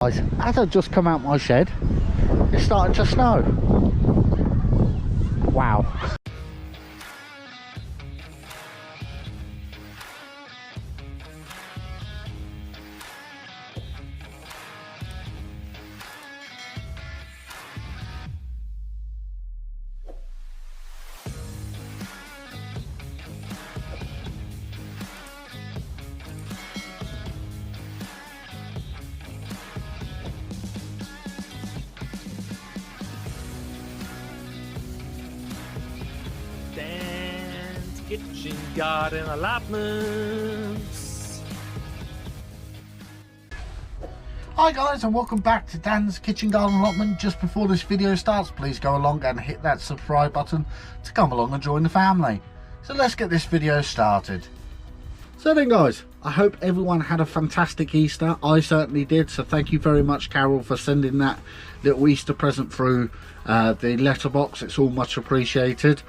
Guys, as I've just come out my shed, it's starting to snow. Wow. Kitchen garden allotments. Hi guys, and welcome back to Dan's Kitchen Garden Allotment. Just before this video starts, please go along and hit that subscribe button to come along and join the family. So let's get this video started. So then guys, I hope everyone had a fantastic Easter. I certainly did, so thank you very much, Carol, for sending that little Easter present through the letterbox. It's all much appreciated.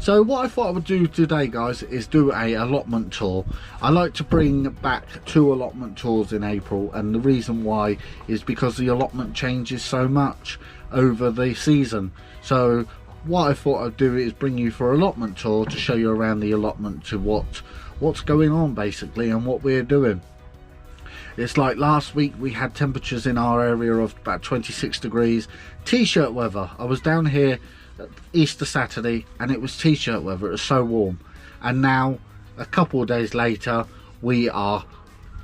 So what I thought I would do today, guys, is do a allotment tour. I like to bring back 2 allotment tours in April, and the reason why is because the allotment changes so much over the season. So what I thought I'd do is bring you for allotment tour to show you around the allotment, to what's going on basically and what we're doing. It's like last week we had temperatures in our area of about 26 degrees, t-shirt weather. I was down here Easter Saturday and it was t-shirt weather. It was so warm, and now a couple of days later we are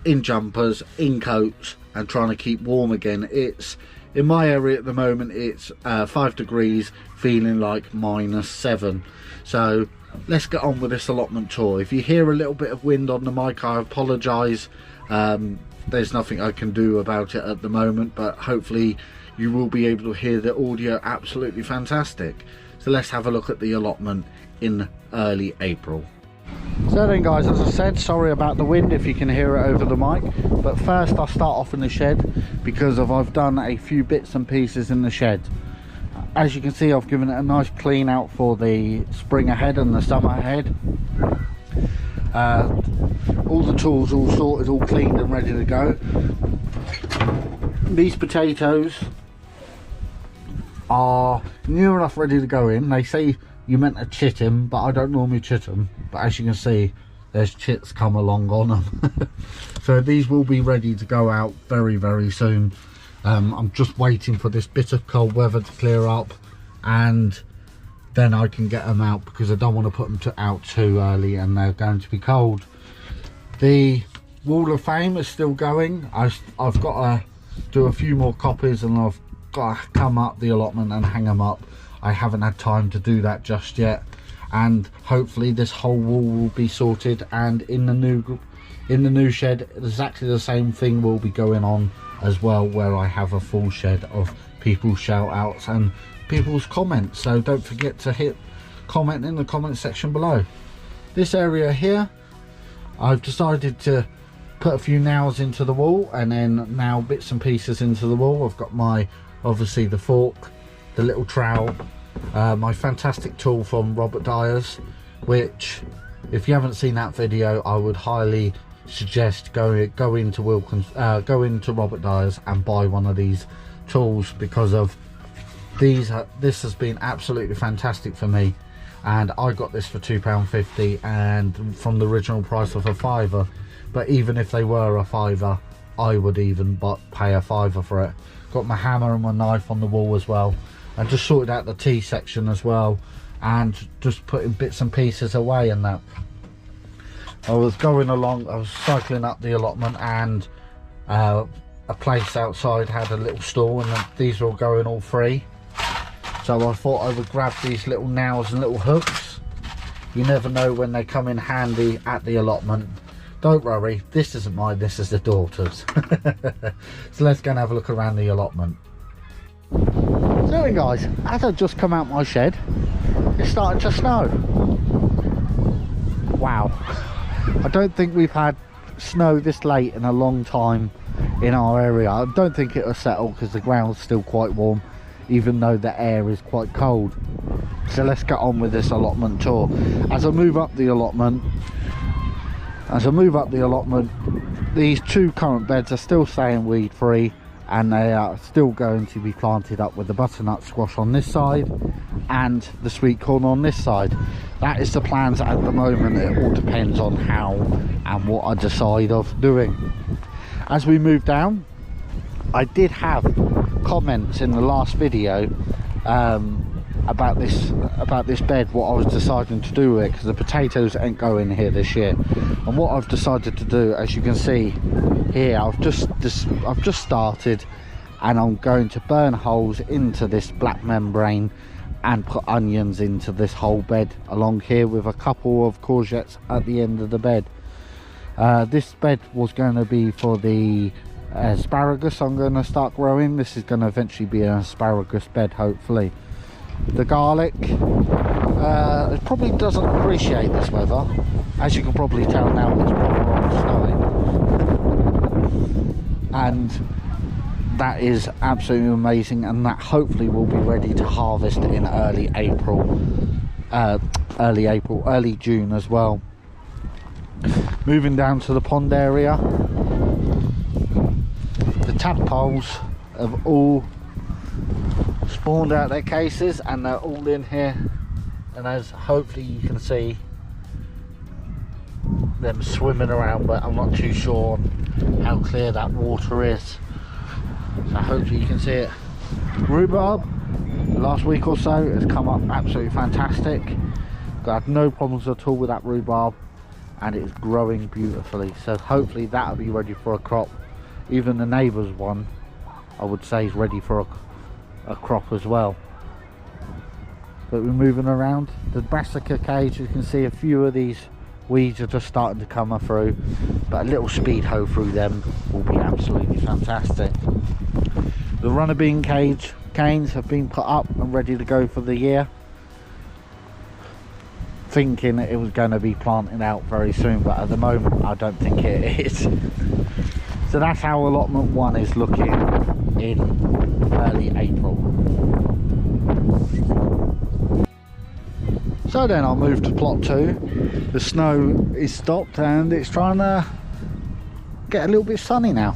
in jumpers, in coats, and trying to keep warm again. It's in my area at the moment, it's 5 degrees, feeling like -7. So let's get on with this allotment tour. If you hear a little bit of wind on the mic, I apologize. There's nothing I can do about it at the moment, but hopefully you will be able to hear the audio absolutely fantastic. So let's have a look at the allotment in early April. So then guys, as I said, sorry about the wind if you can hear it over the mic, but first I'll start off in the shed because I've done a few bits and pieces in the shed. As you can see, I've given it a nice clean out for the spring ahead and the summer ahead. All the tools all sorted, all cleaned and ready to go. These potatoes are near enough ready to go in. They say you meant to chit them, but I don't normally chit them, but as you can see, there's chits come along on them. So these will be ready to go out very soon. I'm just waiting for this bit of cold weather to clear up, and then I can get them out, because I don't want to put them out too early and they're going to be cold. The wall of fame is still going. I've got to do a few more copies, and I've got to come up the allotment and hang them up. I haven't had time to do that just yet, and hopefully this whole wall will be sorted, and in the new shed exactly the same thing will be going on as well, where I have a full shed of people's shout outs and people's comments. So don't forget to hit comment in the comment section below. This area here, I've decided to put a few nails into the wall, and then nail bits and pieces into the wall. I've got my, obviously, the fork, the little trowel, my fantastic tool from Robert Dyer's, which if you haven't seen that video, I would highly suggest go into Robert Dyer's and buy one of these tools, because of this has been absolutely fantastic for me. And I got this for £2.50, and from the original price of a £5. But even if they were a £5, I would even pay a £5 for it. Got my hammer and my knife on the wall as well, and just sorted out the tea section as well, and just putting bits and pieces away. And that I was going along, I was cycling up the allotment, and a place outside had a little stall, and these were all going all free. So I thought I would grab these little nails and little hooks. You never know when they come in handy at the allotment. Don't worry, this isn't mine, this is the daughter's. So let's go and have a look around the allotment. So then guys, as I've just come out my shed, it's starting to snow. Wow. I don't think we've had snow this late in a long time in our area. I don't think it'll settle because the ground's still quite warm, even though the air is quite cold. So let's get on with this allotment tour. As I move up the allotment, these 2 current beds are still staying weed free. and they are still going to be planted up with the butternut squash on this side and the sweet corn on this side. That is the plans at the moment. It all depends on how and what I decide of doing. As we move down, I did have comments in the last video about this bed, what I was deciding to do with it, because the potatoes ain't going here this year. And what I've decided to do, as you can see here, I've just started, and I'm going to burn holes into this black membrane and put onions into this whole bed along here, with a couple of courgettes at the end of the bed. This bed was going to be for the asparagus I'm going to start growing. This is going to eventually be an asparagus bed, hopefully. The garlic, it probably doesn't appreciate this weather, as you can probably tell now. It's proper snowing, and that is absolutely amazing, and that hopefully will be ready to harvest in early June as well. Moving down to the pond area, the tadpoles have all spawned out their cases and they're all in here, and as hopefully you can see them swimming around, but I'm not too sure how clear that water is, so hopefully you can see it. Rhubarb, the last week or so, has come up absolutely fantastic. Got no problems at all with that rhubarb, and it's growing beautifully, so hopefully that'll be ready for a crop. Even the neighbour's one, I would say, is ready for a crop as well. But we're moving around the brassica cage. You can see a few of these weeds are just starting to come through, but a little speed hoe through them will be absolutely fantastic. The runner bean canes have been put up and ready to go for the year, thinking it was going to be planting out very soon, but at the moment I don't think it is. So that's how allotment 1 is looking in early April. So then I'll move to plot 2. The snow is stopped and it's trying to get a little bit sunny now.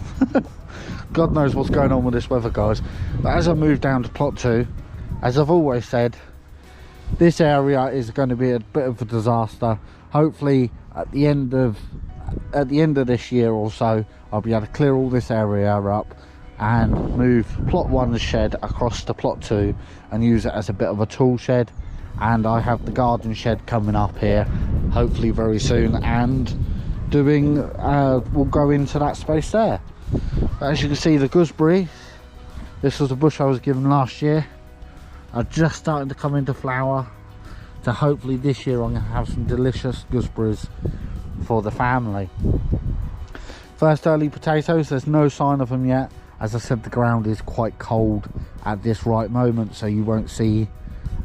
God knows what's going on with this weather, guys. But as I move down to plot 2, as I've always said, this area is going to be a bit of a disaster. Hopefully at the end of this year or so, I'll be able to clear all this area up and move plot 1's shed across to plot 2 and use it as a bit of a tool shed. And I have the garden shed coming up here hopefully very soon, and we'll go into that space there. But as you can see, the gooseberry, this was a bush I was given last year, are just starting to come into flower. So hopefully this year I'm going to have some delicious gooseberries for the family. First early potatoes, there's no sign of them yet. As I said, the ground is quite cold at this right moment, so you won't see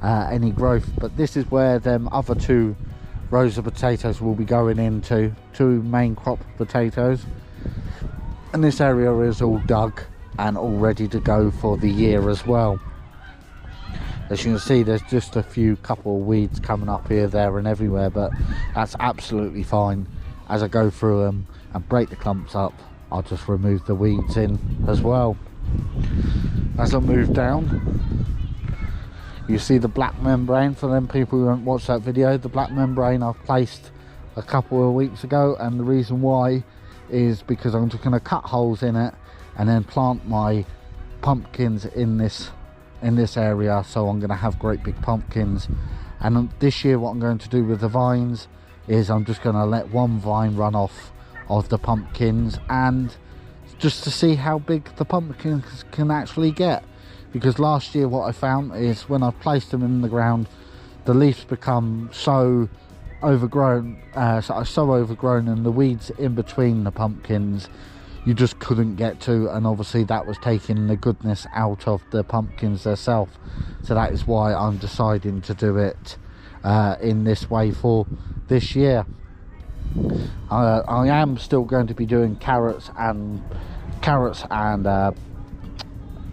any growth. But this is where them other 2 rows of potatoes will be going into, 2 main crop potatoes. And this area is all dug and all ready to go for the year as well. As you can see, there's just a couple of weeds coming up here, there and everywhere, but that's absolutely fine. As I go through them and break the clumps up, I'll just remove the weeds in as well. As I move down, you see the black membrane. For them people who haven't watched that video, the black membrane I've placed a couple of weeks ago, and the reason why is because I'm just going to cut holes in it and then plant my pumpkins in this area. So I'm going to have great big pumpkins. And this year what I'm going to do with the vines is I'm just going to let one vine run off of the pumpkins, and just to see how big the pumpkins can actually get. Because last year what I found is when I placed them in the ground, the leaves become so overgrown, and the weeds in between the pumpkins you just couldn't get to, and obviously that was taking the goodness out of the pumpkins themselves. So that is why I'm deciding to do it in this way for this year. I am still going to be doing carrots and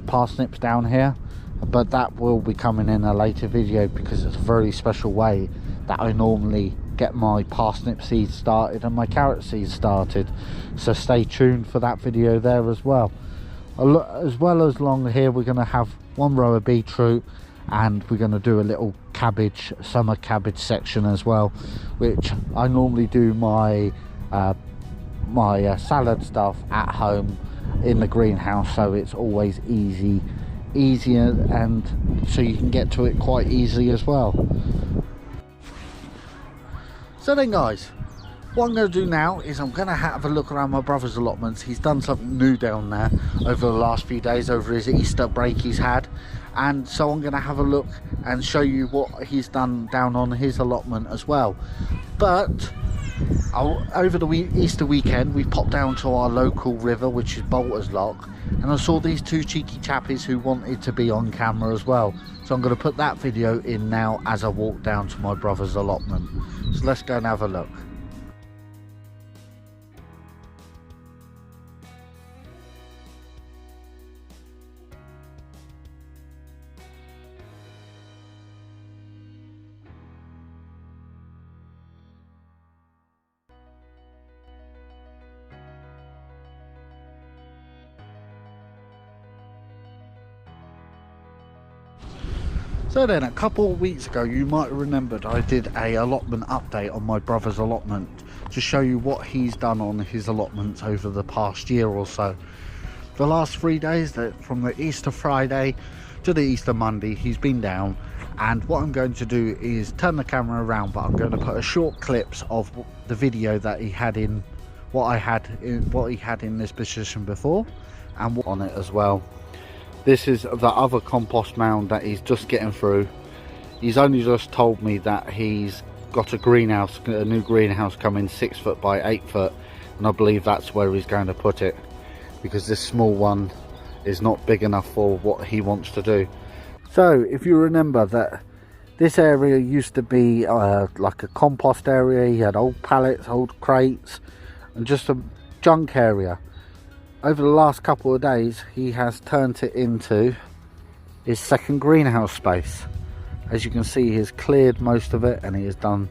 parsnips down here, but that will be coming in a later video, because it's a very special way that I normally get my parsnip seeds started and my carrot seeds started. So stay tuned for that video there as well. As well as along here, we're going to have one row of beetroot, and we're going to do a little cabbage, summer cabbage section as well, which I normally do my salad stuff at home in the greenhouse, so it's always easier, and so you can get to it quite easily as well. So then guys, what I'm going to do now is I'm going to have a look around my brother's allotments. He's done something new down there over the last few days, over his Easter break he's had, and so I'm going to have a look and show you what he's done down on his allotment as well. But over the Easter weekend, we popped down to our local river, which is Bolter's Lock, and I saw these two cheeky chappies who wanted to be on camera as well. So I'm going to put that video in now as I walk down to my brother's allotment. So let's go and have a look. So then, a couple of weeks ago, you might have remembered I did a allotment update on my brother's allotment to show you what he's done on his allotments over the past year or so. The last 3 days, from the Easter Friday to the Easter Monday, he's been down, and what I'm going to do is turn the camera around, but I'm going to put a short clips of the video that he had in what he had in this position before, and on it as well. This is the other compost mound that he's just getting through. He's only just told me that he's got a new greenhouse coming 6 foot by 8 foot, and I believe that's where he's going to put it, because this small one is not big enough for what he wants to do. So if you remember that this area used to be like a compost area, he had old pallets, old crates, and just a junk area. Over the last couple of days, he has turned it into his second greenhouse space. As you can see, he has cleared most of it, and he has done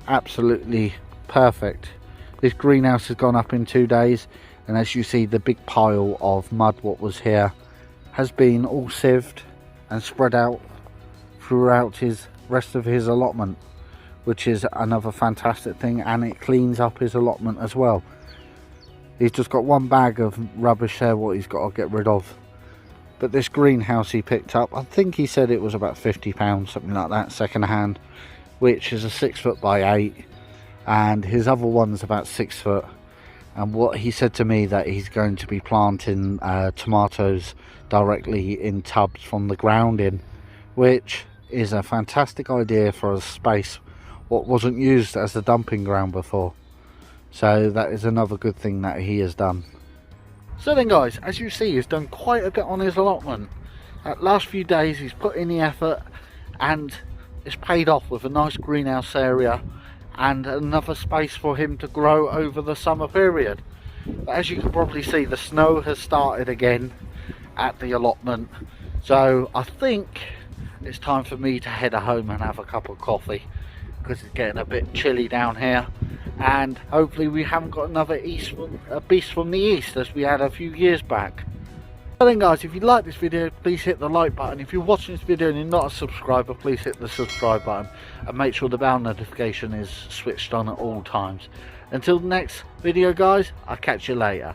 absolutely perfect. This greenhouse has gone up in 2 days, and as you see, the big pile of mud what was here has been all sieved and spread out throughout his rest of his allotment, which is another fantastic thing, and it cleans up his allotment as well. He's just got one bag of rubbish there what he's got to get rid of. But this greenhouse he picked up, I think he said it was about £50, something like that, second hand, which is a 6 foot by 8, and his other one's about 6 foot. And what he said to me, that he's going to be planting tomatoes directly in tubs from the ground in, which is a fantastic idea for a space what wasn't used as a dumping ground before. So that is another good thing that he has done. So then guys, as you see, he's done quite a bit on his allotment. Last few days he's put in the effort, and it's paid off with a nice greenhouse area and another space for him to grow over the summer period. But as you can probably see, the snow has started again at the allotment, so I think it's time for me to head home and have a cup of coffee, because it's getting a bit chilly down here, and hopefully we haven't got another beast from the east as we had a few years back. So then guys, if you like this video, please hit the like button. If you're watching this video and you're not a subscriber, please hit the subscribe button, and make sure the bell notification is switched on at all times. Until the next video guys, I'll catch you later.